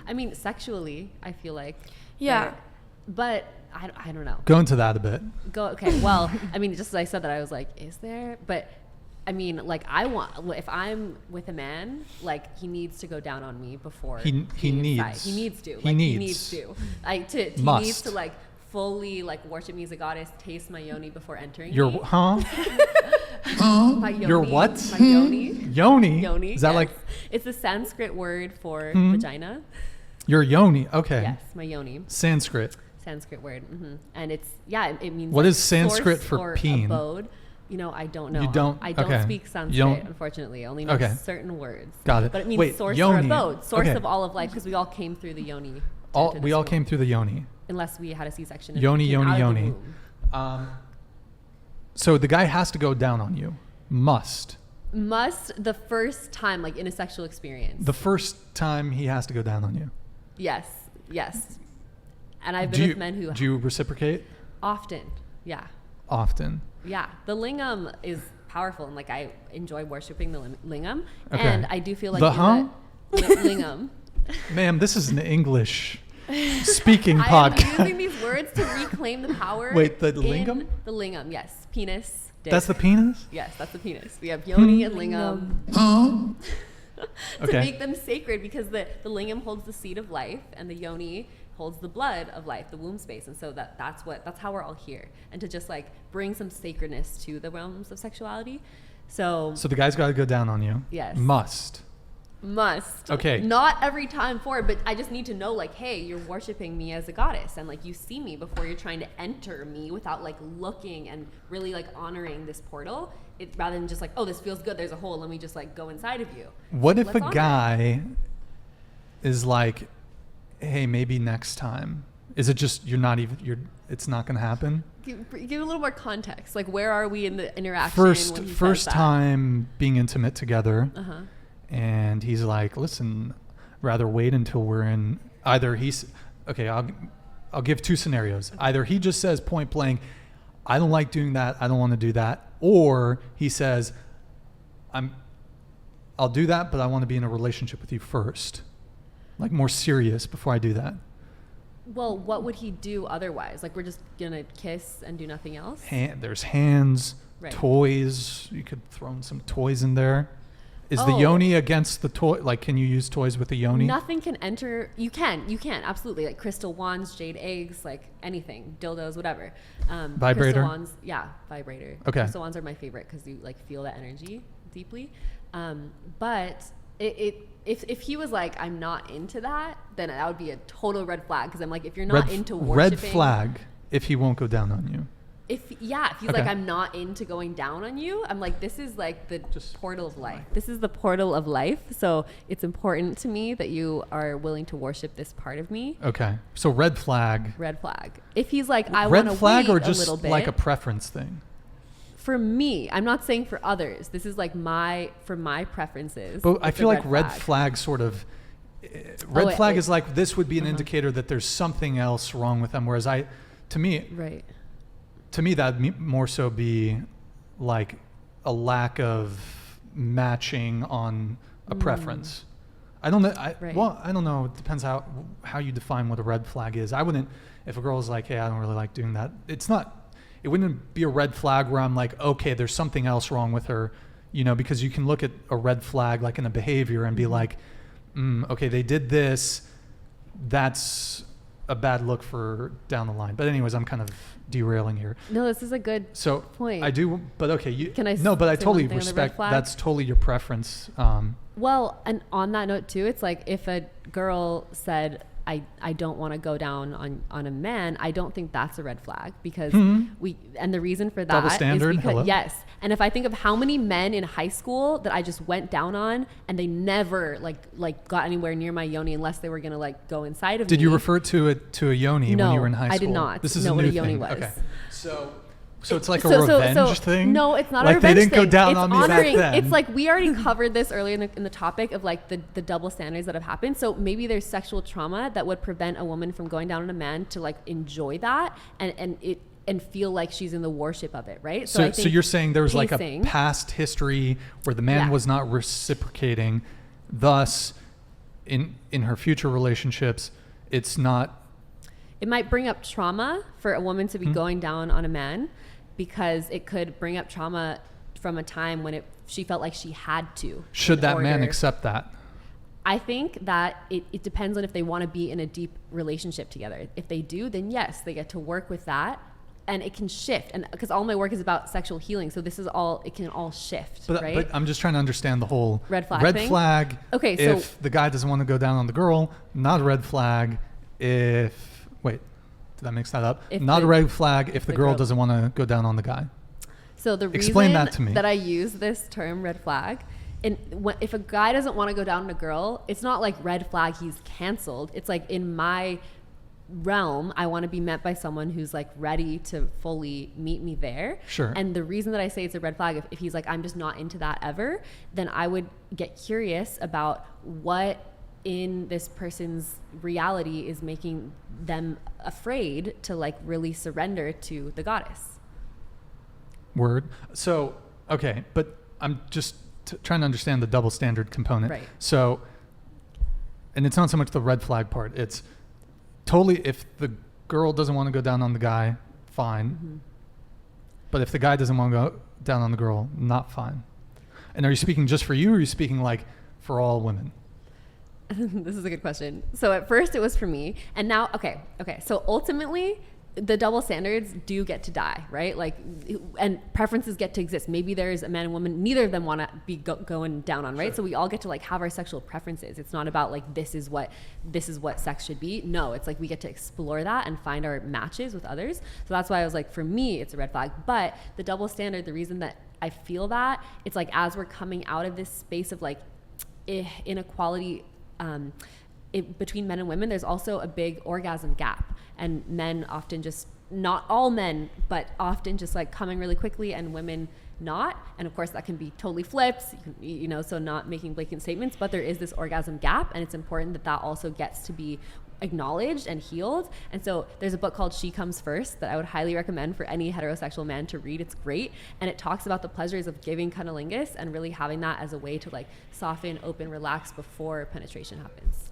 I mean, sexually, I feel like. Yeah. But I don't know. Go into that a bit. Okay. Well, I mean, just as I said that, I was like, is there? But I mean, like, if I'm with a man, like, he needs to go down on me before he needs to. He needs to. He needs to like fully like worship me as a goddess, taste my yoni before entering me. My yoni, your what? My yoni. Yoni? Yoni. Is that yes. like? It's a Sanskrit word for vagina. Your yoni. Okay. Yes, my yoni. Sanskrit word. And it means. What like is Sanskrit for peen? Abode. You know, I don't know. You don't? I don't speak Sanskrit, unfortunately. I only know certain words. Got it. But it means source yoni. or abode. Source of all of life, because we all came through the yoni. We all came through the yoni. Unless we had a C-section. Yoni. So the guy has to go down on you. Must the first time, like in a sexual experience. The first time he has to go down on you. Yes. And I've been with men who... Do you reciprocate? Often, yeah. Often? Yeah. The lingam is powerful, and like I enjoy worshiping the lingam. Okay. And I do feel like... Lingam? Ma'am, this is an English speaking podcast. I'm using these words to reclaim the power. Wait, the lingam? The lingam, yes. Penis, dick. That's the penis? Yes, that's the penis. We have yoni and lingam. To make them sacred, because the lingam holds the seed of life and the yoni holds the blood of life, the womb space. And so that's how we're all here. And to just like bring some sacredness to the realms of sexuality. So the guy's got to go down on you. Yes. Must. Okay. Not every time forward, but I just need to know, like, hey, you're worshiping me as a goddess, and like you see me before you're trying to enter me without like looking and really like honoring this portal. Rather than just like, oh, this feels good, there's a hole, let me just like go inside of you. What if a guy is like, hey, maybe next time? Is it just it's not going to happen? Give a little more context. Like, where are we in the interaction? First time being intimate together. And he's like, listen, rather wait until we're in. Either I'll give two scenarios. Either he just says point blank, I don't like doing that, I don't want to do that. Or he says, I'll do that, but I want to be in a relationship with you first. Like more serious before I do that. Well, what would he do otherwise? Like, we're just going to kiss and do nothing else? There's hands, toys. You could throw in some toys in there. Is the yoni against the toy? Like, can you use toys with the yoni? Nothing can enter. You can, absolutely. Like crystal wands, jade eggs, like anything, dildos, whatever. Vibrator? Crystal wands, yeah, vibrator. Okay. Crystal wands are my favorite because you like feel that energy deeply. But if he was like, I'm not into that, then that would be a total red flag. Because I'm like, if you're not into worshiping. Red flag if he won't go down on you. If he's like, I'm not into going down on you, I'm like, this is like the portal of life. This is the portal of life. So it's important to me that you are willing to worship this part of me. Okay. So red flag. If he's like, I want to wait a little bit. Red flag or just like a preference thing? For me, I'm not saying for others. This is like for my preferences. But I feel like red flag sort of, red flag is like, this would be an indicator that there's something else wrong with them. Whereas to me, that'd more so be like a lack of matching on a preference. I don't know. Well, I don't know. It depends how you define what a red flag is. I wouldn't, if a girl is like, hey, I don't really like doing that. It wouldn't be a red flag where I'm like, okay, there's something else wrong with her, because you can look at a red flag like in a behavior and be like, okay, they did this. That's a bad look for down the line. But anyways, I'm kind of derailing here. No, this is a good point. I do, but okay. Can I but I totally respect, that's totally your preference. Well, and on that note too, it's like if a girl said, I don't want to go down on a man, I don't think that's a red flag because and the reason for that double standard, is because, yes. And if I think of how many men in high school that I just went down on and they never like got anywhere near my yoni unless they were going to like go inside of me. Did you refer to a yoni when you were in high school? I did not. This is know a what new a yoni thing. was. Okay. So it's like a revenge thing? No, it's not like a revenge thing. Like they didn't go down it's on me honoring, back then. It's like we already covered this earlier in the topic of like the double standards that have happened. So maybe there's sexual trauma that would prevent a woman from going down on a man to like enjoy that and feel like she's in the worship of it, right? So you're saying there was like a past history where the man was not reciprocating, thus in her future relationships, it's not. It might bring up trauma for a woman to be going down on a man, because it could bring up trauma from a time when she felt like she had to. Should that man accept that? I think that it depends on if they want to be in a deep relationship together. If they do, then yes, they get to work with that, and it can shift. And because all my work is about sexual healing, so this is all, it can all shift, right? But I'm just trying to understand the whole red thing. Flag. Okay, if the guy doesn't want to go down on the girl, not a red flag. Did I mix that up? Not a red flag if the girl doesn't want to go down on the guy. So the Explain reason that to me. that I use this term red flag, if a guy doesn't want to go down on a girl, it's not like red flag, he's canceled. It's like, in my realm, I want to be met by someone who's like ready to fully meet me there. Sure. And the reason that I say it's a red flag, if he's like, I'm just not into that ever, then I would get curious about what in this person's reality is making them afraid to like really surrender to the goddess. Word. So, okay, but I'm just trying to understand the double standard component. Right. So, and it's not so much the red flag part. It's totally, if the girl doesn't want to go down on the guy, fine. Mm-hmm. But if the guy doesn't want to go down on the girl, not fine. And are you speaking just for you, or are you speaking like for all women? This is a good question. So at first it was for me, and now, okay. So ultimately, the double standards do get to die, right? Like, and preferences get to exist. Maybe there's a man and woman, neither of them want to be going down on, right? Sure. So we all get to like have our sexual preferences. It's not about like, this is what sex should be. No, it's like we get to explore that and find our matches with others. So that's why I was like, for me, it's a red flag. But the double standard, the reason that I feel that, it's like, as we're coming out of this space of like inequality, between men and women, there's also a big orgasm gap, and men often just, not all men, but often just like coming really quickly, and women not. And of course that can be totally flipped, so not making blatant statements, but there is this orgasm gap, and it's important that that also gets to be acknowledged and healed. And so there's a book called She Comes First that I would highly recommend for any heterosexual man to read. It's great, and it talks about the pleasures of giving cunnilingus and really having that as a way to like soften, open, relax before penetration happens.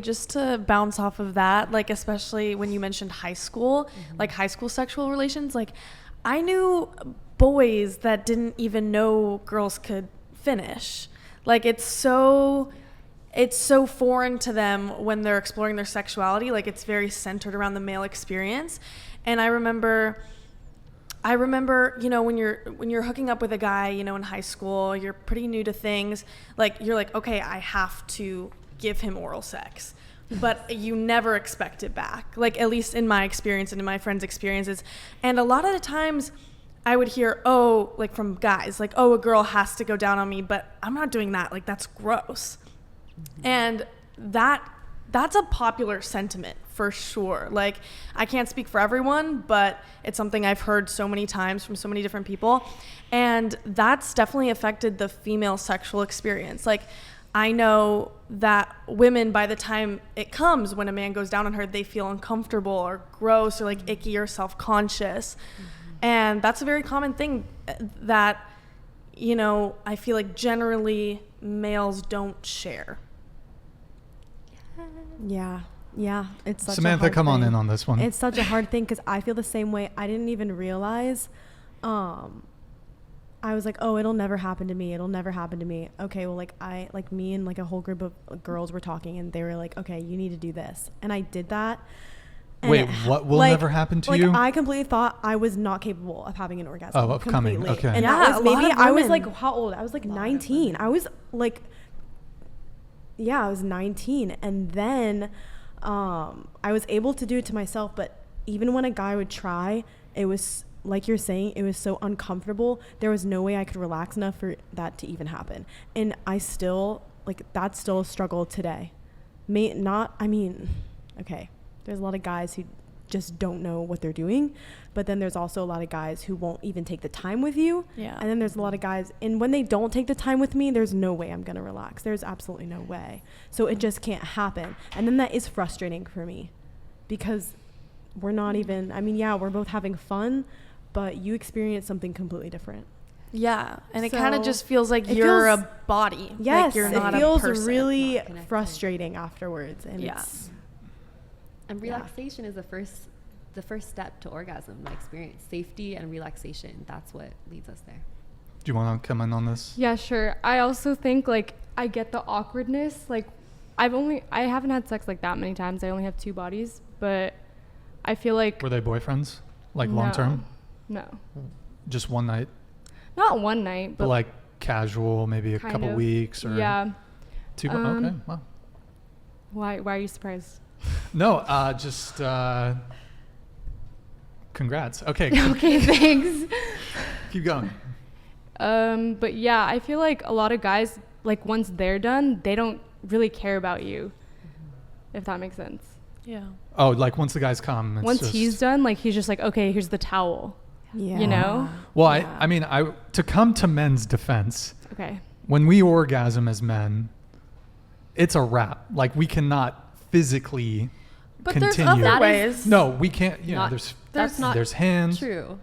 Just to bounce off of that, like especially when you mentioned high school, like high school sexual relations, like I knew boys that didn't even know girls could finish. Like it's so foreign to them when they're exploring their sexuality. Like it's very centered around the male experience. And I remember, when you're hooking up with a guy, in high school, you're pretty new to things. Like you're like, okay, I have to give him oral sex, but you never expect it back. Like at least in my experience and in my friends' experiences. And a lot of the times I would hear, like from guys, like, a girl has to go down on me, but I'm not doing that. Like that's gross. And that's a popular sentiment for sure. Like I can't speak for everyone, but it's something I've heard so many times from so many different people. And that's definitely affected the female sexual experience. Like I know that women, by the time it comes, when a man goes down on her, they feel uncomfortable or gross or like icky or self-conscious. And that's a very common thing that, I feel like generally males don't share. Yeah. It's such Samantha, a hard come thing. on in on this one. It's such a hard thing because I feel the same way. I didn't even realize. I was like, it'll never happen to me. Okay, well, me and like a whole group of girls were talking, and they were like, okay, you need to do this. And I did that. Wait, what will never happen to you? I completely thought I was not capable of having an orgasm. Oh, of coming. Okay. And that was I was like, how old? I was like 19. I was like, I was 19. And then I was able to do it to myself. But even when a guy would try, it was, like you're saying, it was so uncomfortable. There was no way I could relax enough for that to even happen. And I still, that's still a struggle today. Okay. There's a lot of guys who just don't know what they're doing, but then there's also a lot of guys who won't even take the time with you. Yeah. And then there's a lot of guys, and when they don't take the time with me, there's no way I'm going to relax. There's absolutely no way. So it just can't happen. And then that is frustrating for me because we're not even, we're both having fun, but you experience something completely different. Yeah, and it So kind of just feels like it you're feels- a body. Yes, like you're not it feels a person. really Not connected. frustrating afterwards, and Yeah. it's And relaxation is the first step to orgasm, my experience. Safety and relaxation, that's what leads us there. Do you want to come in on this? Yeah, sure. I also think like I get the awkwardness. Like I haven't had sex like that many times. I only have 2 bodies, but I feel like Were they boyfriends? Like long term? No. Just one night? Not one night, But but like casual, maybe a kind couple of. weeks or Yeah. 2 okay. Wow. Why are you surprised? No, just congrats. Okay. Okay, thanks. Keep going. But yeah, I feel like a lot of guys, like once they're done, they don't really care about you. If that makes sense. Yeah. Oh, like once the guys come, it's Once just, he's done, like he's just like, okay, here's the towel. yeah. You know? Well, Yeah. I mean, to come to men's defense, Okay. when we orgasm as men, it's a wrap. Like we cannot physically But continue. there's other That is- ways. No, we can't. You know, Not- there's That's not there's hands. true.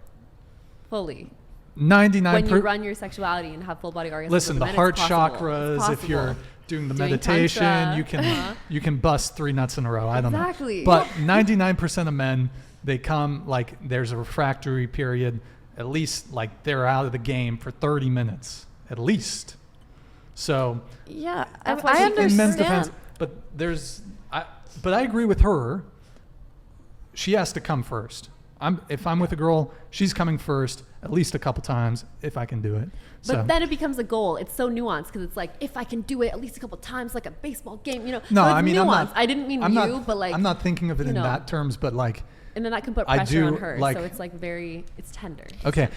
Fully. 99. When you run your sexuality and have full body orgasms. Listen, with the men, heart it's possible. chakras. It's If you're possible. doing the Doing meditation, tantra. you can bust 3 nuts in a row. I don't Exactly. know. But 99% of men, they come like there's a refractory period. At least like they're out of the game for 30 minutes at least. So Yeah, That's why I she- understand. in men's defense, but I agree with her. She has to come first. If I'm with a girl, she's coming first at least a couple times if I can do it. But So then it becomes a goal. It's so nuanced because it's like, if I can do it at least a couple times, like a baseball game, you know. no, so it's I mean nuanced. I'm not. I didn't mean I'm you, not, but like. I'm not thinking of it you in know. that terms, but like And then that can put I pressure do, on her. like- So it's like it's tender. okay.